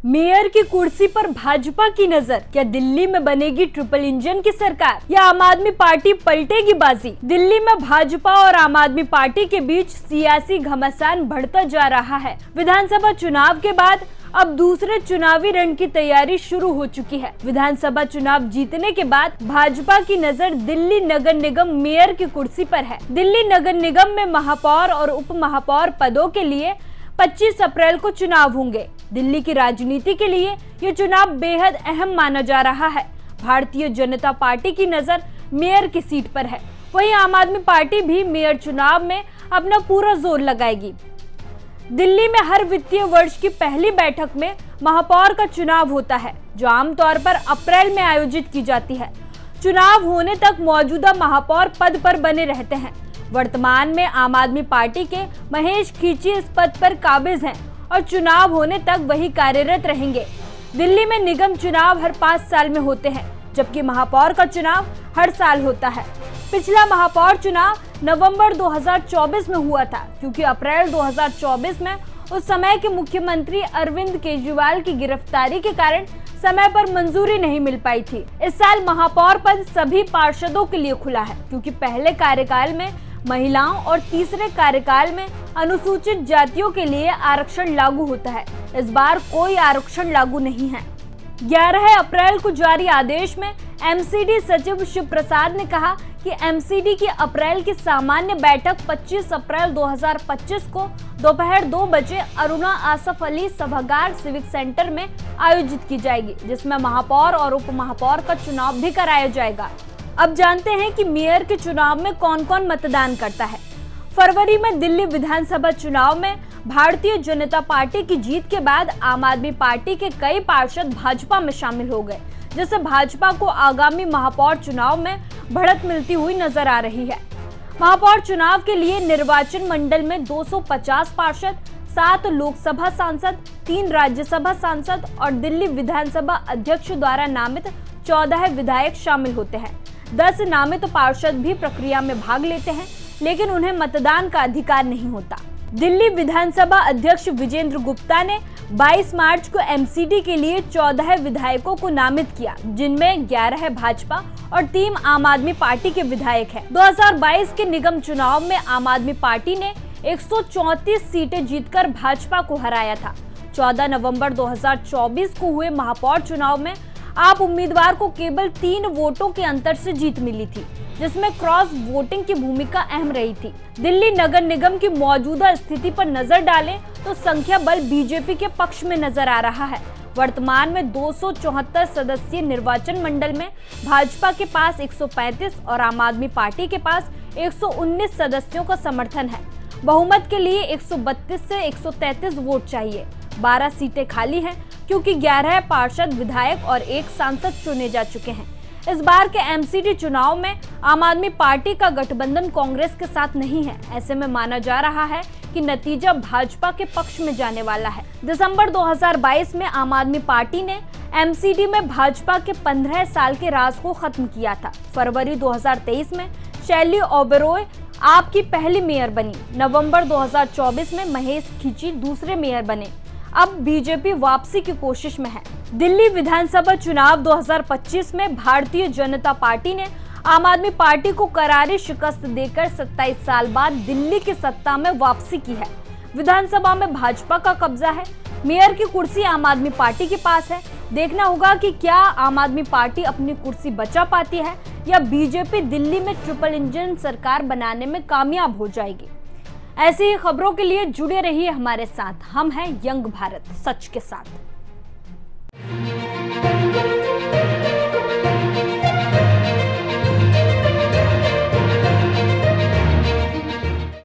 Mayor की कुर्सी पर भाजपा की नजर। क्या दिल्ली में बनेगी ट्रिपल इंजन की सरकार या आम आदमी पार्टी पलटेगी बाजी? दिल्ली में भाजपा और आम आदमी पार्टी के बीच सियासी घमासान बढ़ता जा रहा है। विधानसभा चुनाव के बाद अब दूसरे चुनावी रण की तैयारी शुरू हो चुकी है। विधानसभा चुनाव जीतने के बाद भाजपा की नजर दिल्ली नगर निगम मेयर की कुर्सी पर है। दिल्ली नगर निगम में महापौर और उप महापौर पदों के लिए 25 अप्रैल को चुनाव होंगे। दिल्ली की राजनीति के लिए ये चुनाव बेहद अहम माना जा रहा है। भारतीय जनता पार्टी की नजर मेयर की सीट पर है। वहीं आम आदमी पार्टी भी मेयर चुनाव में अपना पूरा जोर लगाएगी। दिल्ली में हर वित्तीय वर्ष की पहली बैठक में महापौर का चुनाव होता है, जो आमतौर पर अप्रैल में आयोजित की जाती है। चुनाव होने तक मौजूदा महापौर पद पर बने रहते हैं। वर्तमान में आम आदमी पार्टी के महेश खींची इस पद पर काबिज हैं और चुनाव होने तक वही कार्यरत रहेंगे। दिल्ली में निगम चुनाव हर 5 साल में होते हैं, जबकि महापौर का चुनाव हर साल होता है। पिछला महापौर चुनाव नवंबर 2024 में हुआ था, क्योंकि अप्रैल 2024 में उस समय के मुख्यमंत्री अरविंद केजरीवाल की गिरफ्तारी के कारण समय पर मंजूरी नहीं मिल पाई थी। इस साल महापौर पद सभी पार्षदों के लिए खुला है, क्योंकि पहले कार्यकाल में महिलाओं और तीसरे कार्यकाल में अनुसूचित जातियों के लिए आरक्षण लागू होता है। इस बार कोई आरक्षण लागू नहीं है। 11 अप्रैल को जारी आदेश में एमसीडी सचिव शिव प्रसाद ने कहा कि एमसीडी की अप्रैल की सामान्य बैठक 25 अप्रैल 2025 को दोपहर 2 बजे अरुणा आसफ अली सभागार सिविक सेंटर में आयोजित की जाएगी, जिसमें महापौर और उप महापौर का चुनाव भी कराया जाएगा। अब जानते हैं कि मेयर के चुनाव में कौन कौन मतदान करता है। फरवरी में दिल्ली विधानसभा चुनाव में भारतीय जनता पार्टी की जीत के बाद आम आदमी पार्टी के कई पार्षद भाजपा में शामिल हो गए, जिससे भाजपा को आगामी महापौर चुनाव में बढ़त मिलती हुई नजर आ रही है। महापौर चुनाव के लिए निर्वाचन मंडल में 250 पार्षद, 7 लोकसभा सांसद, 3 राज्यसभा सांसद और दिल्ली विधानसभा अध्यक्ष द्वारा नामित 14 विधायक शामिल होते हैं। 10 नामित पार्षद भी प्रक्रिया में भाग लेते हैं, लेकिन उन्हें मतदान का अधिकार नहीं होता। दिल्ली विधानसभा अध्यक्ष विजेंद्र गुप्ता ने 22 मार्च को एमसीडी के लिए 14 विधायकों को नामित किया, जिनमें 11 भाजपा और 3 आम आदमी पार्टी के विधायक हैं। 2022 के निगम चुनाव में आम आदमी पार्टी ने 134 सीटें जीतकर भाजपा को हराया था। 14 नवंबर 2024 को हुए महापौर चुनाव में आप उम्मीदवार को केवल 3 वोटों के अंतर से जीत मिली थी, जिसमें क्रॉस वोटिंग की भूमिका अहम रही थी। दिल्ली नगर निगम की मौजूदा स्थिति पर नजर डालें तो संख्या बल बीजेपी के पक्ष में नजर आ रहा है। वर्तमान में 274 सदस्यीय निर्वाचन मंडल में भाजपा के पास 135 और आम आदमी पार्टी के पास 119 सदस्यों का समर्थन है। बहुमत के लिए 132 से 133 वोट चाहिए। 12 सीटें खाली हैं, क्योंकि 11 पार्षद, विधायक और 1 सांसद चुने जा चुके हैं। इस बार के एमसीडी चुनाव में आम आदमी पार्टी का गठबंधन कांग्रेस के साथ नहीं है। ऐसे में माना जा रहा है कि नतीजा भाजपा के पक्ष में जाने वाला है। दिसंबर 2022 में आम आदमी पार्टी ने एमसीडी में भाजपा के 15 साल के राज को खत्म किया था। फरवरी 2023 में शैली ओबेरॉय आपकी पहली मेयर बनी। नवंबर 2024 में महेश खींची दूसरे मेयर बने। अब बीजेपी वापसी की कोशिश में है। दिल्ली विधानसभा चुनाव 2025 में भारतीय जनता पार्टी ने आम आदमी पार्टी को करारी शिकस्त देकर 27 साल बाद दिल्ली की सत्ता में वापसी की है। विधानसभा में भाजपा का कब्जा है। मेयर की कुर्सी आम आदमी पार्टी के पास है। देखना होगा कि क्या आम आदमी पार्टी अपनी कुर्सी बचा पाती है या बीजेपी दिल्ली में ट्रिपल इंजन सरकार बनाने में कामयाब हो जाएगी। ऐसी ही खबरों के लिए जुड़े रहिए हमारे साथ। हम हैं यंग भारत, सच के साथ।